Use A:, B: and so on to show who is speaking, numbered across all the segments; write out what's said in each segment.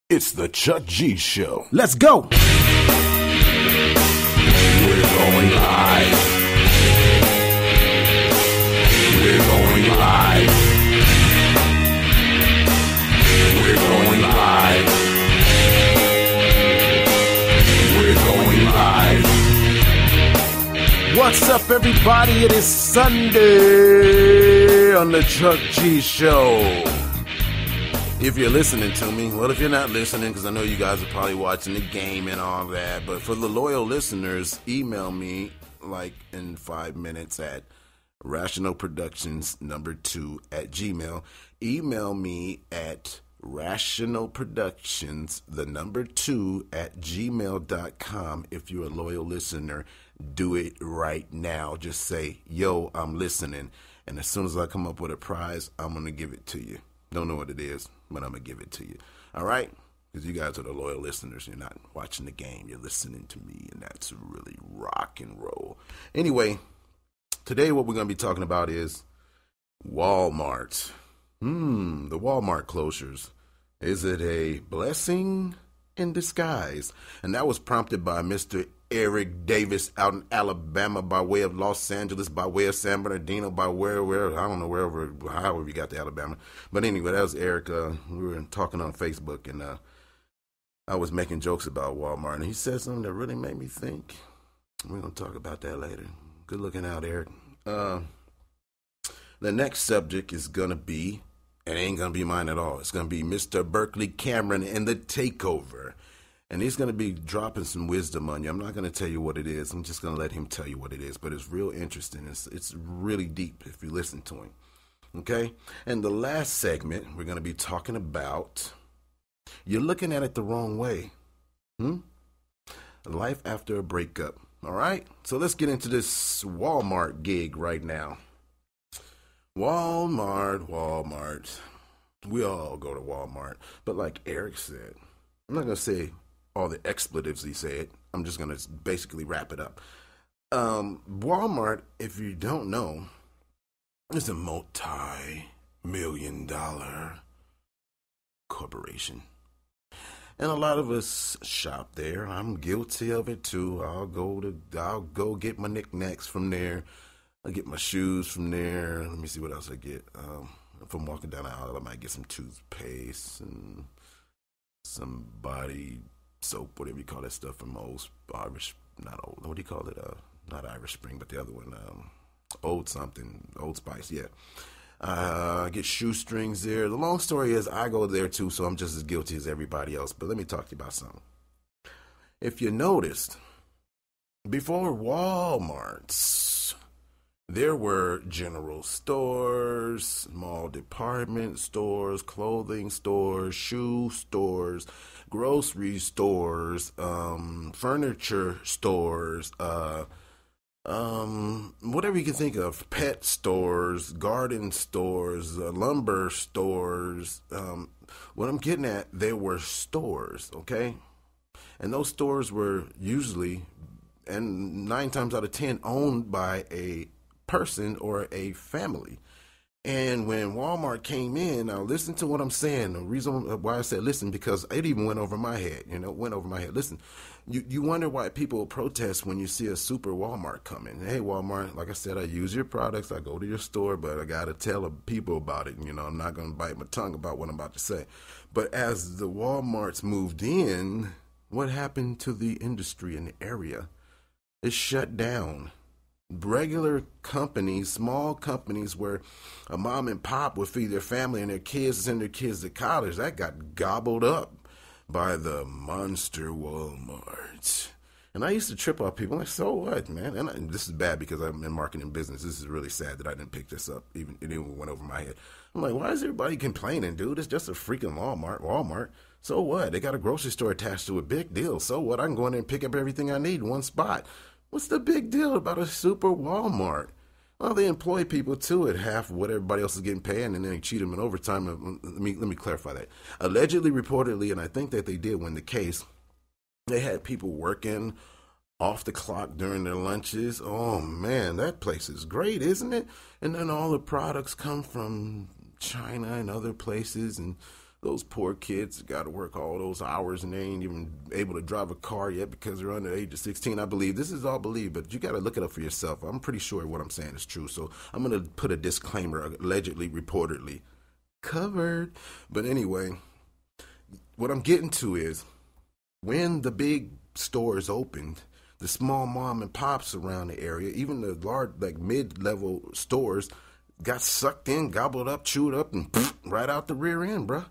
A: It's the Chuck G Show.
B: Let's go.
A: We're going live. We're going live. We're going live. We're going live.
B: What's up, everybody? It is Sunday on the Chuck G Show. If you're listening to me, well, if you're not listening, because I know you guys are probably watching the game and all that, but for the loyal listeners, email me like in 5 minutes at rationalproductions2@gmail. Email me at rationalproductions2@gmail.com. If you're a loyal listener, do it right now. Just say, yo, I'm listening. And as soon as I come up with a prize, I'm going to give it to you. Don't know what it is, but I'm going to give it to you. All right? Because you guys are the loyal listeners. You're not watching the game. You're listening to me, and that's really rock and roll. Anyway, today what we're going to be talking about is Walmart. The Walmart closures. Is it a blessing in disguise? And that was prompted by Mr. Eric Davis out in Alabama by way of Los Angeles, by way of San Bernardino, by where I don't know, however we got to Alabama. But anyway, that was Eric. We were talking on Facebook, and I was making jokes about Walmart, and he said something that really made me think. We're going to talk about that later. Good looking out, Eric. The next subject is going to be, it ain't going to be mine at all. It's going to be Mr. Burkeley Cameron and the takeover. And he's going to be dropping some wisdom on you. I'm not going to tell you what it is. I'm just going to let him tell you what it is. But it's real interesting. It's really deep if you listen to him. Okay? And the last segment, we're going to be talking about, you're looking at it the wrong way. Life after a breakup. All right? So let's get into this Walmart gig right now. Walmart. We all go to Walmart. But like Eric said, I'm not going to say all the expletives he said. I'm just going to basically wrap it up. Walmart, if you don't know, is a multi-million-dollar corporation. And a lot of us shop there. I'm guilty of it too. I'll go get my knickknacks from there. I get my shoes from there. Let me see what else I get. If I'm walking down the aisle, I might get some toothpaste and some body soap, whatever you call that stuff from what do you call it? Not Irish Spring, but the other one, Old Spice, yeah. I get shoestrings there. The long story is I go there too, so I'm just as guilty as everybody else. But let me talk to you about something. If you noticed, before Walmart's, there were general stores, small department stores, clothing stores, shoe stores, grocery stores, furniture stores, whatever you can think of, pet stores, garden stores, lumber stores. What I'm getting at, there were stores, okay? And those stores were usually, and 9 times out of 10, owned by a person or a family. And when Walmart came in, now listen to what I'm saying. The reason why I said listen, because it even went over my head, Listen, you wonder why people protest when you see a super Walmart coming. Hey, Walmart, like I said, I use your products. I go to your store, but I got to tell people about it. I'm not going to bite my tongue about what I'm about to say. But as the Walmarts moved in, what happened to the industry in the area? It shut down. Regular companies, small companies where a mom and pop would feed their family and their kids send their kids to college, that got gobbled up by the monster Walmart. And I used to trip off people like, so what, man? And this is bad because I'm in marketing business. This is really sad that I didn't pick this up. It even went over my head. I'm like, why is everybody complaining, dude? It's just a freaking Walmart. So what? They got a grocery store attached to it. Big deal. So what? I can go in there and pick up everything I need in one spot. What's the big deal about a super Walmart? Well, they employ people too at half of what everybody else is getting paid, and then they cheat them in overtime. Let me clarify that. Allegedly, reportedly, and I think that they did win the case, they had people working off the clock during their lunches. Oh man, that place is great, isn't it? And then all the products come from China and other places, and Those poor kids got to work all those hours and they ain't even able to drive a car yet because they're under the age of 16. I believe this is all believed, but you got to look it up for yourself. I'm pretty sure what I'm saying is true. So I'm going to put a disclaimer, allegedly, reportedly covered. But anyway, what I'm getting to is when the big stores opened, the small mom and pops around the area, even the large, like mid-level stores, got sucked in, gobbled up, chewed up, and right out the rear end, bruh.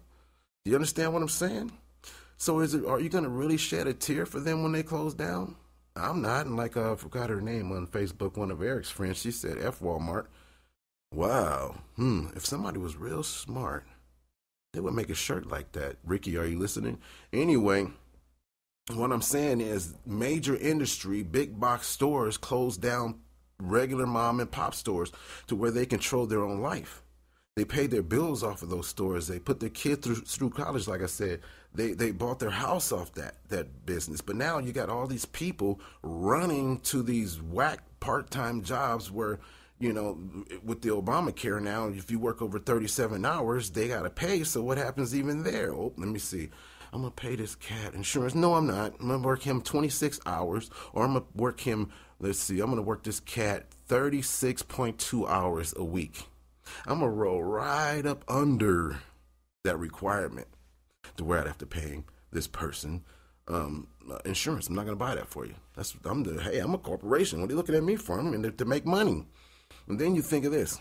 B: You understand what I'm saying? So are you going to really shed a tear for them when they close down? I'm not. And like I forgot her name on Facebook, one of Eric's friends, she said, F Walmart. Wow. If somebody was real smart, they would make a shirt like that. Ricky, are you listening? Anyway, what I'm saying is major industry, big box stores close down regular mom and pop stores to where they control their own life. They pay their bills off of those stores. They put their kid through college, like I said. They bought their house off that business. But now you got all these people running to these whack part-time jobs where, you know, with the Obamacare now, if you work over 37 hours, they got to pay. So what happens even there? Oh, let me see. I'm going to pay this cat insurance. No, I'm not. I'm going to work him 26 hours, or I'm going to work him, let's see, I'm going to work this cat 36.2 hours a week. I'm going to roll right up under that requirement to where I'd have to pay this person insurance. I'm not going to buy that for you. Hey, I'm a corporation. What are you looking at me for? I'm in there to make money. And then you think of this.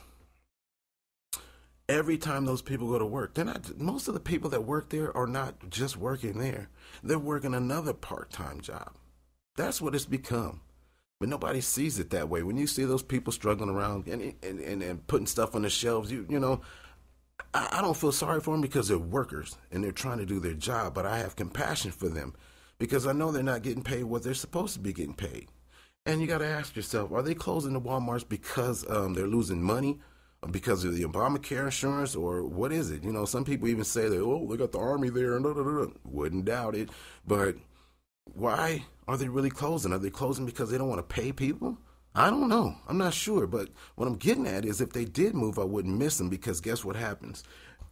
B: Every time those people go to work, most of the people that work there are not just working there. They're working another part-time job. That's what it's become. But nobody sees it that way. When you see those people struggling around and putting stuff on the shelves, you know, I don't feel sorry for them because they're workers and they're trying to do their job. But I have compassion for them because I know they're not getting paid what they're supposed to be getting paid. And you got to ask yourself, are they closing the Walmarts because they're losing money, or because of the Obamacare insurance, or what is it? You know, some people even say that, they got the Army there. Wouldn't doubt it. But why are they really closing? Are they closing because they don't want to pay people? I don't know. I'm not sure. But what I'm getting at is if they did move, I wouldn't miss them because guess what happens?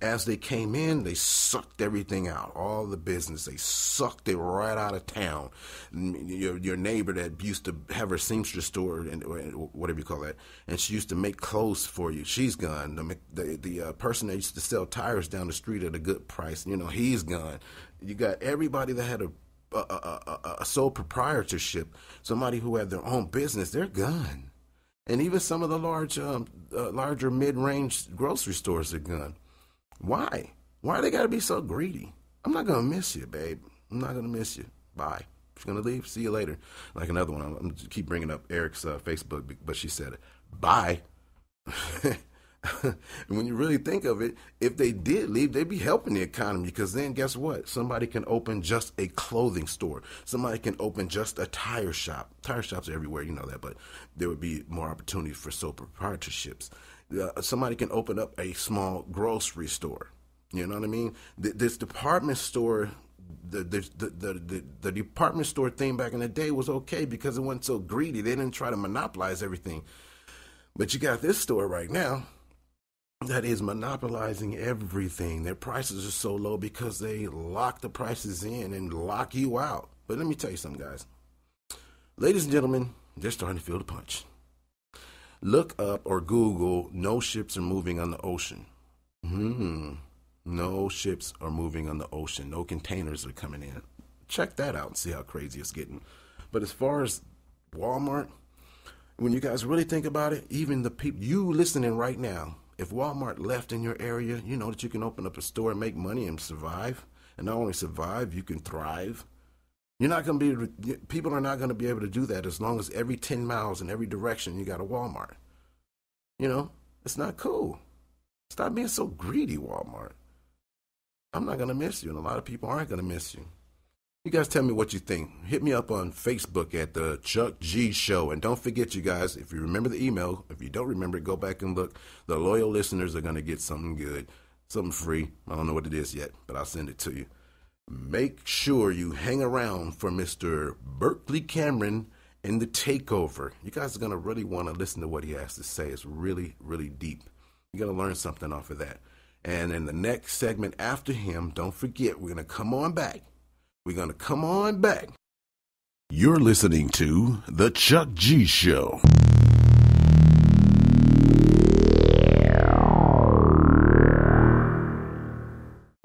B: As they came in, they sucked everything out, all the business. They sucked it right out of town. Your neighbor that used to have her seamstress store, or whatever you call that, and she used to make clothes for you, she's gone. The person that used to sell tires down the street at a good price, he's gone. You got everybody that had a sole proprietorship, somebody who had their own business, they're gone. And even some of the larger mid-range grocery stores are gone. Why? Why they got to be so greedy? I'm not going to miss you, babe. I'm not going to miss you. Bye. She's going to leave. See you later. Like another one. I'm going to keep bringing up Eric's Facebook, but she said it. Bye. And when you really think of it, if they did leave, they'd be helping the economy because then guess what? Somebody can open just a clothing store. Somebody can open just a tire shop. Tire shops are everywhere, you know that, but there would be more opportunities for sole proprietorships. Somebody can open up a small grocery store. You know what I mean? This department store, the department store thing back in the day was okay because it wasn't so greedy. They didn't try to monopolize everything. But you got this store right now that is monopolizing everything. Their prices are so low because they lock the prices in and lock you out. But let me tell you something, guys. Ladies and gentlemen, they're starting to feel the punch. Look up or Google, no ships are moving on the ocean. No ships are moving on the ocean. No containers are coming in. Check that out and see how crazy it's getting. But as far as Walmart, when you guys really think about it, even the people, you listening right now, if Walmart left in your area, you know that you can open up a store and make money and survive. And not only survive, you can thrive. People are not going to be able to do that as long as every 10 miles in every direction you got a Walmart. It's not cool. Stop being so greedy, Walmart. I'm not going to miss you, and a lot of people aren't going to miss you. You guys tell me what you think. Hit me up on Facebook at the Chuck G Show. And don't forget, you guys, if you remember the email, if you don't remember it, go back and look. The loyal listeners are going to get something good, something free. I don't know what it is yet, but I'll send it to you. Make sure you hang around for Mr. Burkeley Cameron in the takeover. You guys are going to really want to listen to what he has to say. It's really, really deep. You're going to learn something off of that. And in the next segment after him, don't forget, we're going to come on back. We're going to come on back. You're listening to The Chuck G Show.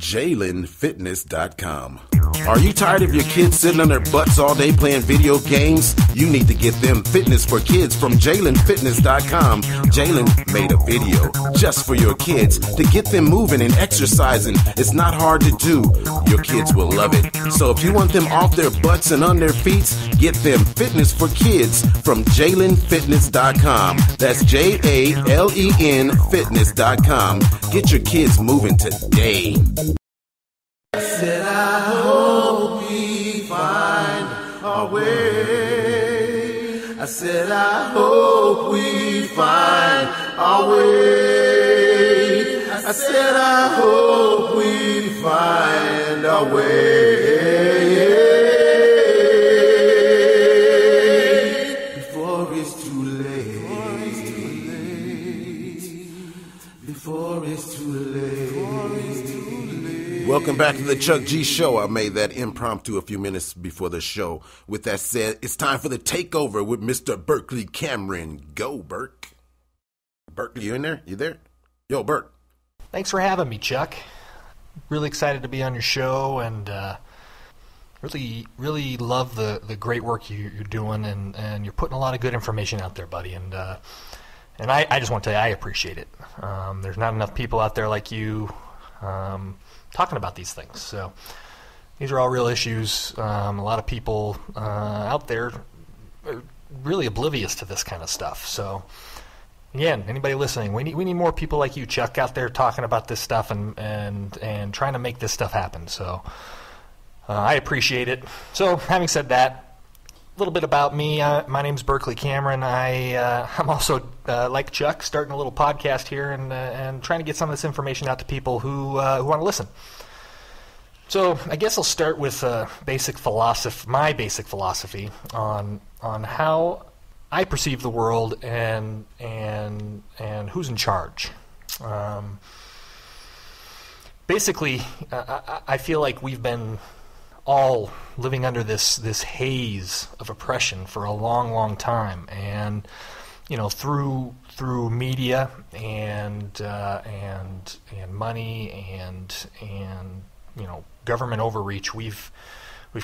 B: JalenFitness.com. Are you tired of your kids sitting on their butts all day playing video games? You need to get them fitness for kids from JalenFitness.com. Jalen made a video just for your kids to get them moving and exercising. It's not hard to do. Your kids will love it. So if you want them off their butts and on their feet, get them fitness for kids from JalenFitness.com. That's JALEN Fitness.com. Get your kids moving today. I said, I hope we find our way. I said, I hope we find our way. I said, I hope we find our way. Before it's too late. Before it's too late. Welcome back to the Chuck G Show. I made that impromptu a few minutes before the show. With that said, it's time for the takeover with Mr. Burkeley Cameron. Go, Burke. Burkeley, you in there? You there? Yo, Burke.
C: Thanks for having me, Chuck. Really excited to be on your show, and really love the great work you're doing, and you're putting a lot of good information out there, buddy. And I just want to tell you, I appreciate it. There's not enough people out there like you talking about these things. So these are all real issues. A lot of people out there are really oblivious to this kind of stuff. So again, anybody listening, we need more people like you, Chuck, out there talking about this stuff and trying to make this stuff happen. So I appreciate it. So having said that, a little bit about me. My name's Burkeley Cameron. I'm also, like Chuck, starting a little podcast here and trying to get some of this information out to people who want to listen. So I guess I'll start with my basic philosophy on how I perceive the world and who's in charge. Basically, I feel like we've been all living under this haze of oppression for a long time, and through media and money and government overreach, we've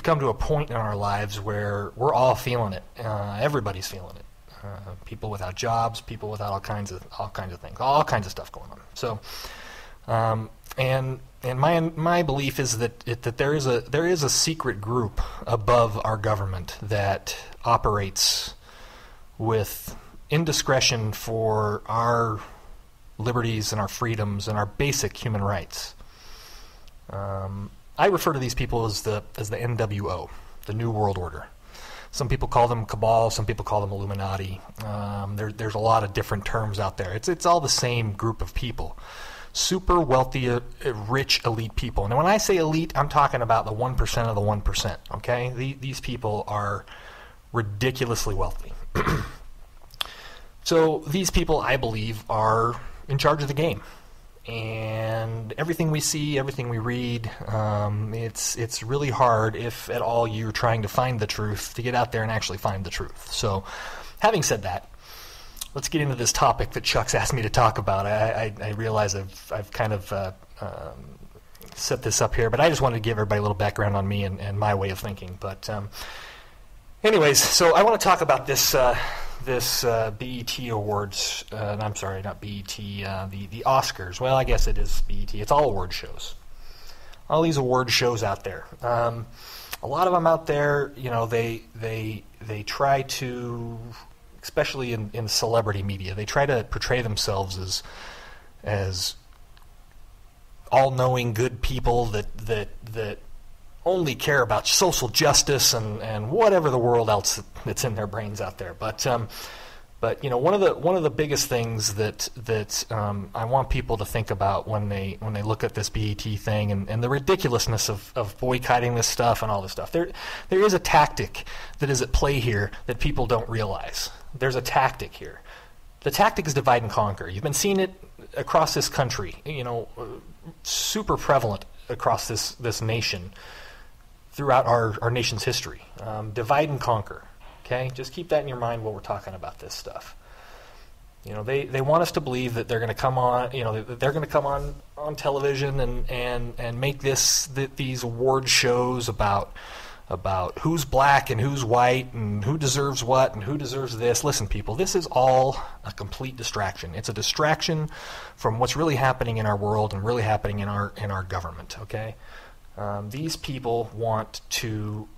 C: come to a point in our lives where we're all feeling it. Everybody's feeling it. People without jobs, people without all kinds of things, all kinds of stuff going on. So, and my belief is that there is a secret group above our government that operates with indiscretion for our liberties and our freedoms and our basic human rights. I refer to these people as the NWO, the New World Order. Some people call them cabal, some people call them Illuminati. There's a lot of different terms out there. It's all the same group of people. Super wealthy, rich, elite people. And when I say elite, I'm talking about the 1% of the 1%, okay? These people are ridiculously wealthy. So these people, I believe, are in charge of the game. And everything we see, everything we read, it's really hard, if at all you're trying to find the truth, to get out there and actually find the truth. So having said that, let's get into this topic that Chuck's asked me to talk about. I realize I've kind of set this up here, but I just wanted to give everybody a little background on me and my way of thinking. But anyways, so I want to talk about this BET Awards. I'm sorry, not BET. The Oscars. Well, I guess it is BET. It's all award shows. All these award shows out there. A lot of them out there, they try to, especially in celebrity media, they try to portray themselves as all-knowing good people that only care about social justice and whatever the world else that's in their brains out there. But one of the biggest things that I want people to think about when they look at this BET thing and the ridiculousness of boycotting this stuff and all this stuff. There is a tactic that is at play here that people don't realize. There's a tactic here. The tactic is divide and conquer. You've been seeing it across this country, super prevalent across this nation throughout our nation's history. Divide and conquer. Okay, just keep that in your mind while we're talking about this stuff. They want us to believe that they're going to come on, that they're going to come on television and make these award shows about who's black and who's white and who deserves what and who deserves this. Listen, people, this is all a complete distraction. It's a distraction from what's really happening in our world and really happening in our government. Okay, these people want to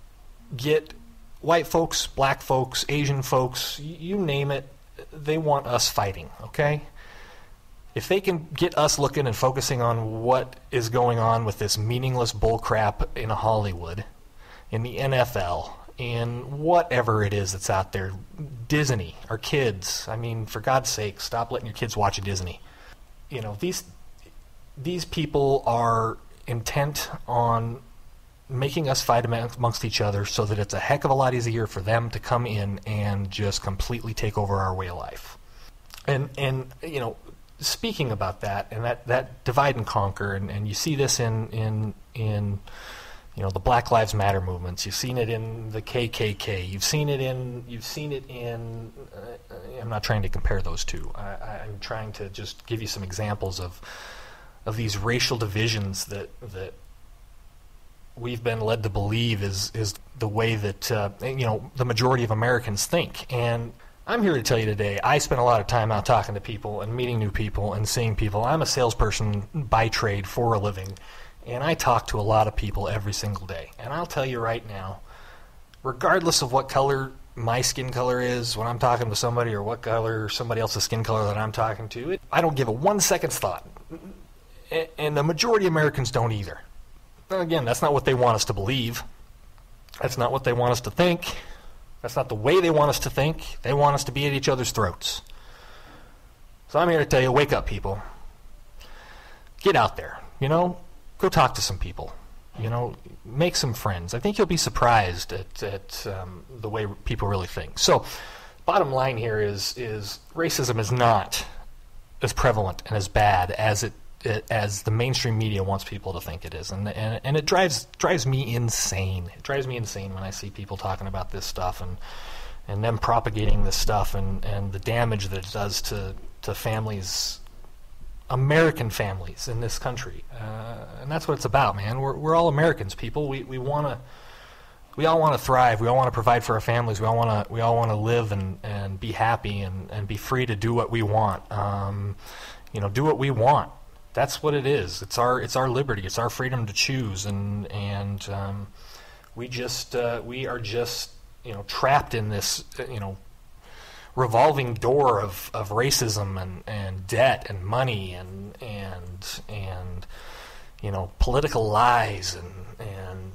C: get white folks, black folks, Asian folks, you name it. They want us fighting, okay? If they can get us looking and focusing on what is going on with this meaningless bullcrap in Hollywood, in the NFL, in whatever it is that's out there, Disney, our kids, I mean, for God's sake, stop letting your kids watch Disney. These people are intent on making us fight amongst each other so that it's a heck of a lot easier for them to come in and just completely take over our way of life. And speaking about that and that divide and conquer, and you see this in the Black Lives Matter movements. You've seen it in the KKK. You've seen it in. I'm not trying to compare those two. I'm trying to just give you some examples of these racial divisions that we've been led to believe is the way that the majority of Americans think. And I'm here to tell you today, I spend a lot of time out talking to people and meeting new people and seeing people. I'm a salesperson by trade for a living, and I talk to a lot of people every single day. And I'll tell you right now, regardless of what color my skin color is when I'm talking to somebody or what color somebody else's skin color that I'm talking to, I don't give a 1 second's thought. And the majority of Americans don't either. Again, that's not what they want us to believe. That's not what they want us to think. That's not the way they want us to think. They want us to be at each other's throats. So I'm here to tell you, wake up, people. Get out there. Go talk to some people. Make some friends. I think you'll be surprised at the way people really think. So, bottom line here is racism is not as prevalent and as bad as the mainstream media wants people to think it is, and it drives me insane. It drives me insane when I see people talking about this stuff and them propagating this stuff and the damage that it does to families, American families in this country. And that's what it's about, man. We're all Americans, people. We all want to thrive. We all want to provide for our families. We all want to live and be happy and be free to do what we want. Do what we want. That's what it is. It's our liberty. It's our freedom to choose, and we are just trapped in this revolving door of racism and debt and money and political lies and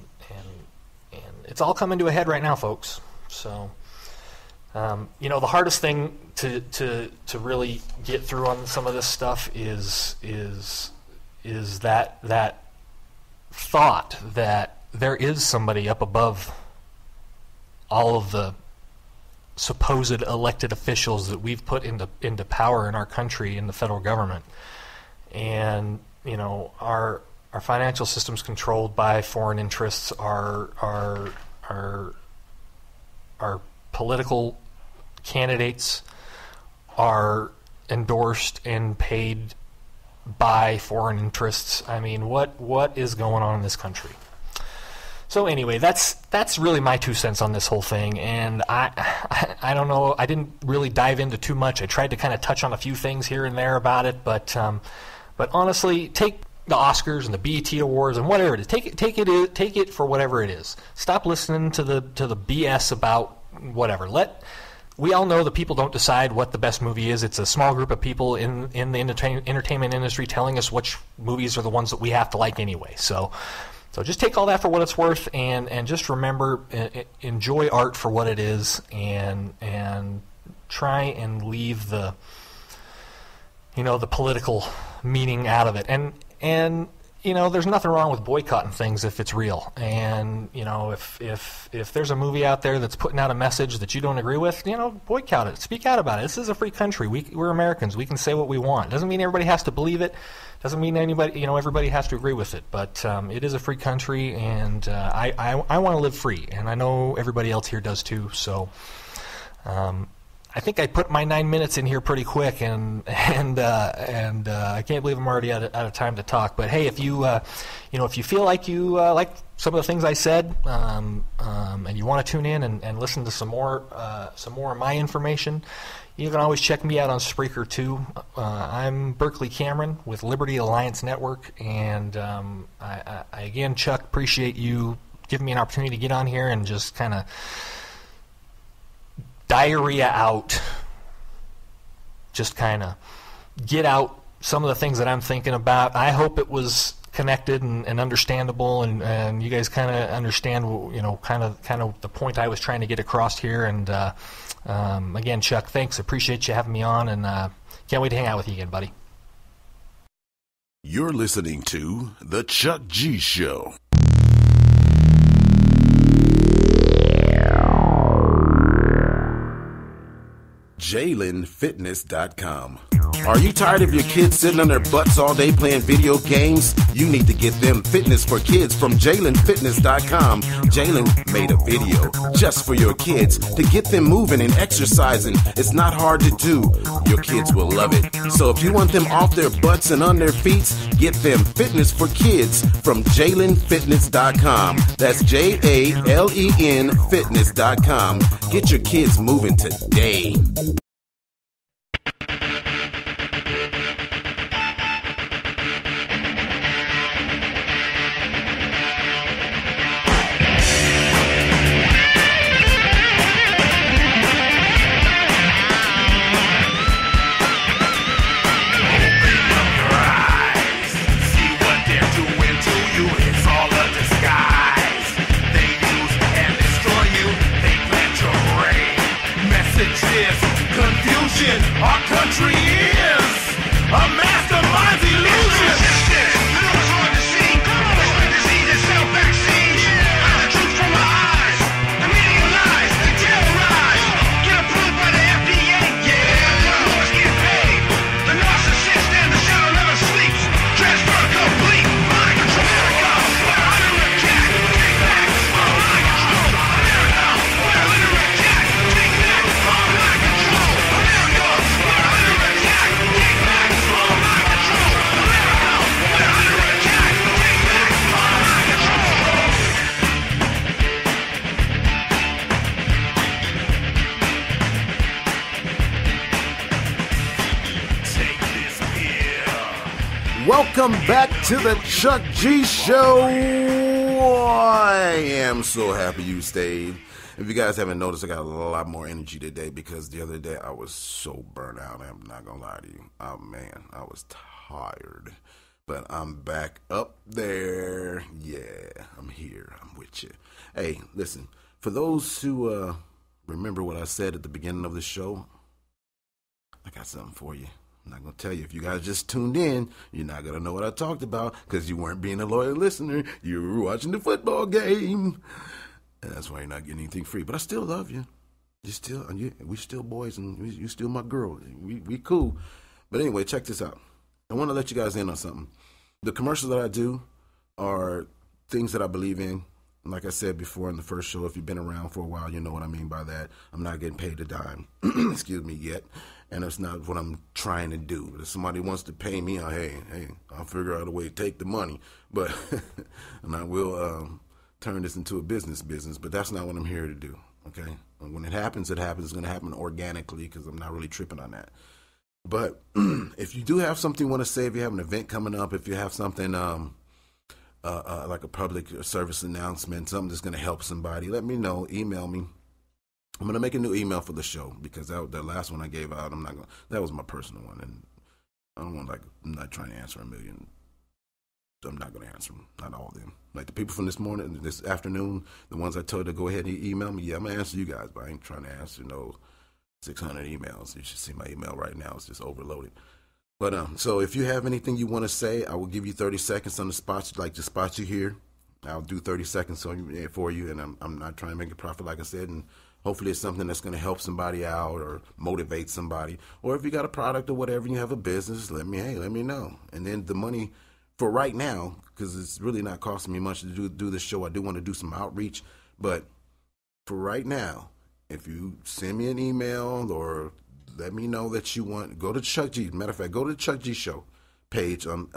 C: it's all coming to a head right now, folks. So the hardest thing to really get through on some of this stuff is that thought that there is somebody up above all of the supposed elected officials that we've put into power in our country, in the federal government. And our financial system's controlled by foreign interests. Our political candidates are endorsed and paid by foreign interests. I mean, what is going on in this country? So anyway, that's really my 2 cents on this whole thing, and I don't know. I didn't really dive into too much. I tried to kind of touch on a few things here and there about it, but honestly, take the Oscars and the BET Awards and whatever it is. Take it for whatever it is. Stop listening to the BS about whatever. We all know that people don't decide what the best movie is. It's a small group of people in the entertainment industry telling us which movies are the ones that we have to like anyway. So just take all that for what it's worth, and just remember, enjoy art for what it is, and try and leave the political meaning out of it. And there's nothing wrong with boycotting things if it's real. And, if there's a movie out there that's putting out a message that you don't agree with, boycott it. Speak out about it. This is a free country. We're Americans. We can say what we want. Doesn't mean everybody has to believe it. Doesn't mean everybody has to agree with it. But it is a free country, and I want to live free. And I know everybody else here does too. So I think I put my 9 minutes in here pretty quick, and I can't believe I'm already out of time to talk. But hey, if you if you feel like you like some of the things I said, and you want to tune in and listen to some more of my information, you can always check me out on Spreaker too. I'm Burkeley Cameron with Liberty Alliance Network, and I again, Chuck, appreciate you giving me an opportunity to get on here and just kind of diarrhea out, just kind of get out some of the things that I'm thinking about. I hope it was connected and understandable, and you guys kind of understand, kind of the point I was trying to get across here. And again, Chuck, thanks. Appreciate you having me on, and can't wait to hang out with you again, buddy.
B: You're listening to The Chuck G Show. JalenFitness.com. Are you tired of your kids sitting on their butts all day playing video games? You need to get them fitness for kids from JalenFitness.com. Jalen made a video just for your kids to get them moving and exercising. It's not hard to do. Your kids will love it. So if you want them off their butts and on their feet, get them fitness for kids from JalenFitness.com. That's JALEN Fitness.com. Get your kids moving today.
A: Our country is a mastermind's illusion. I know it's hard to see. This disease is self-vaccines. The truth from our eyes. The media lies. They terrorize. Get approved by the FDA. Yeah. Laws get paid. The narcissist and the shadow never sleeps. Transfer complete. Mind control. America. We're under attack. Take back our mind control. America. We're under attack. Take back our mind control. America. We're under attack. Take back our mind control. America. We're under attack. Take back our mind control. Take this pill.
B: Welcome back to the Chuck G Show. I am so happy you stayed. If you guys haven't noticed, I got a lot more energy today because the other day I was so burnt out. I'm not going to lie to you. Oh, man, I was tired. But I'm back up there. Yeah, I'm here. I'm with you. Hey, listen, for those who remember what I said at the beginning of the show, I got something for you. I'm not going to tell you. If you guys just tuned in, you're not going to know what I talked about because you weren't being a loyal listener. You were watching the football game. And that's why you're not getting anything free. But I still love you. We still boys, and you still my girl. We cool. But anyway, check this out. I want to let you guys in on something. The commercials that I do are things that I believe in. Like I said before in the first show, if you've been around for a while, you know what I mean by that. I'm not getting paid a dime, excuse me, yet. And that's not what I'm trying to do. If somebody wants to pay me, hey, I'll figure out a way to take the money. But and I will turn this into a business. But that's not what I'm here to do, okay? When it happens, it happens. It's going to happen organically because I'm not really tripping on that. But if you do have something you want to say, if you have an event coming up, if you have something like a public service announcement, something that's going to help somebody, let me know. Email me. I'm going to make a new email for the show because that last one I gave out, that was my personal one. And I don't want, I'm not trying to answer a million. I'm not going to answer them. Not all of them. Like the people from this afternoon, the ones I told to go ahead and email me, yeah, I'm going to answer you guys, but I ain't trying to answer 600 emails. You should see my email right now. It's just overloaded. But so if you have anything you want to say, I will give you 30 seconds on the spot, like the spot you hear. I'll do 30 seconds for you, and I'm not trying to make a profit, like I said, and hopefully it's something that's going to help somebody out or motivate somebody. Or if you got a product or whatever, you have a business, let me know. And then the money for right now, because it's really not costing me much to do this show. I do want to do some outreach, but for right now, if you send me an email or let me know that you want, go to Chuck G. Matter of fact, go to the Chuck G Show page on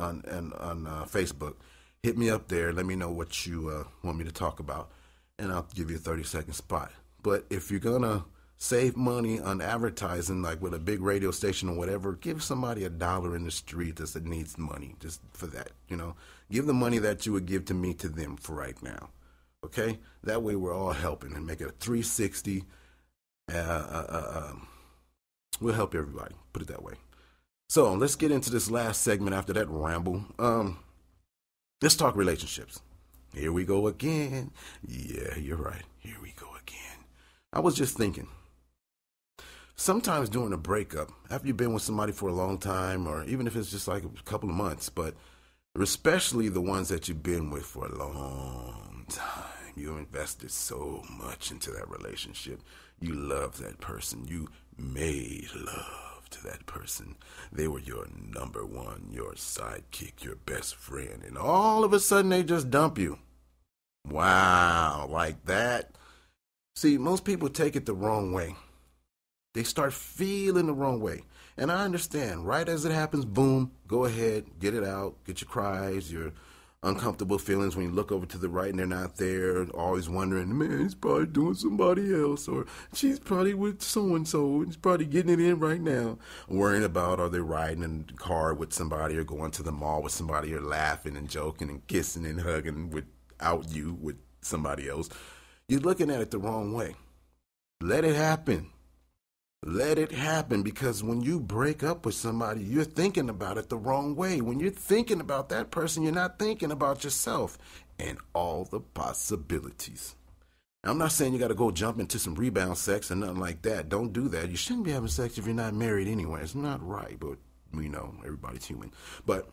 B: Facebook. Hit me up there. Let me know what you want me to talk about, and I'll give you a 30-second spot. But if you're going to save money on advertising, like with a big radio station or whatever, give somebody $1 in the street that needs money just for that, Give the money that you would give to me to them for right now, okay? That way we're all helping and make it a 360. We'll help everybody, put it that way. So let's get into this last segment after that ramble. Let's talk relationships. Here we go again. Yeah, you're right. Here we go again. I was just thinking, sometimes during a breakup, after you've been with somebody for a long time, or even if it's just like a couple of months, but especially the ones that you've been with for a long time, you invested so much into that relationship. You love that person. You made love to that person. They were your number one, your sidekick, your best friend, and all of a sudden they just dump you. Wow, like that. See, most people take it the wrong way. They start feeling the wrong way. And I understand, right as it happens, boom, go ahead, get it out, get your cries, your uncomfortable feelings when you look over to the right and they're not there, always wondering, man, he's probably doing somebody else, or she's probably with so-and-so, and he's probably getting it in right now. Worrying about, are they riding in the car with somebody or going to the mall with somebody or laughing and joking and kissing and hugging without you with somebody else. You're looking at it the wrong way. Let it happen. Let it happen, because when you break up with somebody, you're thinking about it the wrong way. When you're thinking about that person, you're not thinking about yourself and all the possibilities. Now, I'm not saying you got to go jump into some rebound sex or nothing like that. Don't do that. You shouldn't be having sex if you're not married anyway. It's not right, but we know everybody's human. But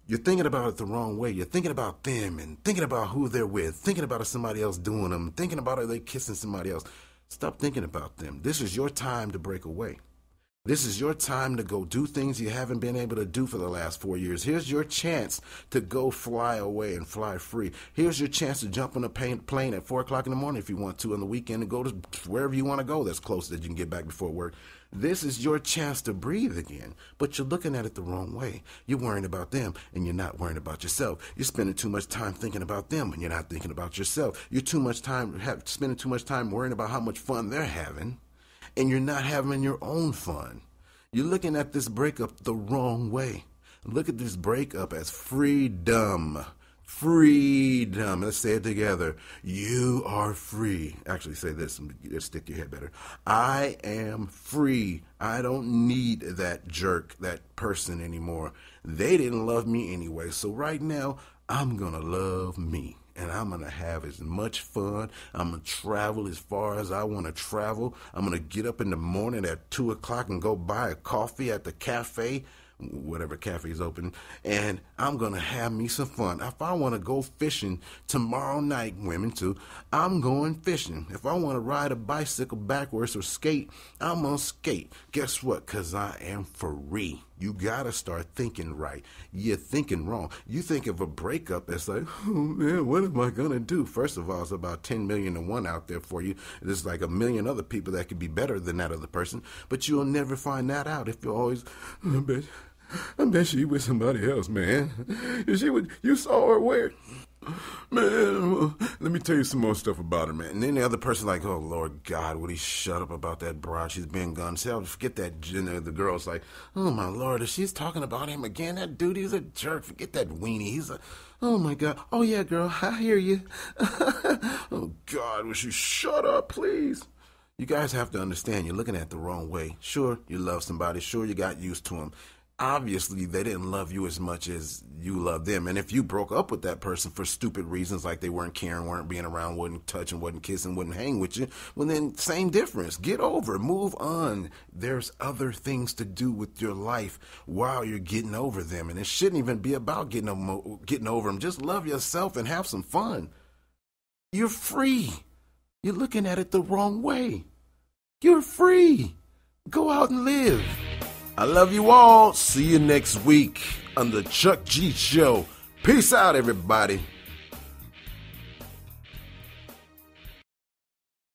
B: you're thinking about it the wrong way. You're thinking about them and thinking about who they're with, thinking about somebody else doing them, thinking about are they kissing somebody else. Stop thinking about them. This is your time to break away. This is your time to go do things you haven't been able to do for the last 4 years. Here's your chance to go fly away and fly free. Here's your chance to jump on a plane at 4 o'clock in the morning if you want to on the weekend and go to wherever you want to go that's close that you can get back before work. This is your chance to breathe again, but you're looking at it the wrong way. You're worrying about them, and you're not worrying about yourself. You're spending too much time thinking about them, and you're not thinking about yourself. You're spending too much time worrying about how much fun they're having, and you're not having your own fun. You're looking at this breakup the wrong way. Look at this breakup as freedom. Freedom. Let's say it together. You are free. Actually, say this and stick your head better. I am free. I don't need that jerk, that person anymore. They didn't love me anyway. So right now, I'm going to love me. And I'm going to have as much fun. I'm going to travel as far as I want to travel. I'm going to get up in the morning at 2 o'clock and go buy a coffee at the cafe, whatever cafe is open, and I'm going to have me some fun. If I want to go fishing tomorrow night, women too, I'm going fishing. If I want to ride a bicycle backwards or skate, I'm going to skate. Guess what? Because I am free. You got to start thinking right. You're thinking wrong. You think of a breakup that's like, oh man, what am I going to do? First of all, it's about 10 million to 1 out there for you. There's like a million other people that could be better than that other person, but you'll never find that out if you're always, I bet she with somebody else, man. You saw her where? Man, well, let me tell you some more stuff about her, man. And then the other person like, oh, Lord God, would he shut up about that broad? She's been gone. See, I'll forget that. The girl's like, oh, my Lord, if she's talking about him again, that dude, he's a jerk. Forget that weenie. He's a, oh, my God. Oh, yeah, girl, I hear you. Oh, God, would you shut up, please? You guys have to understand, you're looking at it the wrong way. Sure, you love somebody. Sure, you got used to him. Obviously they didn't love you as much as you love them. And if you broke up with that person for stupid reasons, like they weren't caring, weren't being around, wasn't touching, wasn't kissing, wouldn't hang with you, well then same difference. Get over it. Move on. There's other things to do with your life while you're getting over them. And it shouldn't even be about getting over them. Just love yourself and have some fun. You're free. You're looking at it the wrong way. You're free. Go out and live. I love you all. See you next week on the Chuck G Show. Peace out, everybody.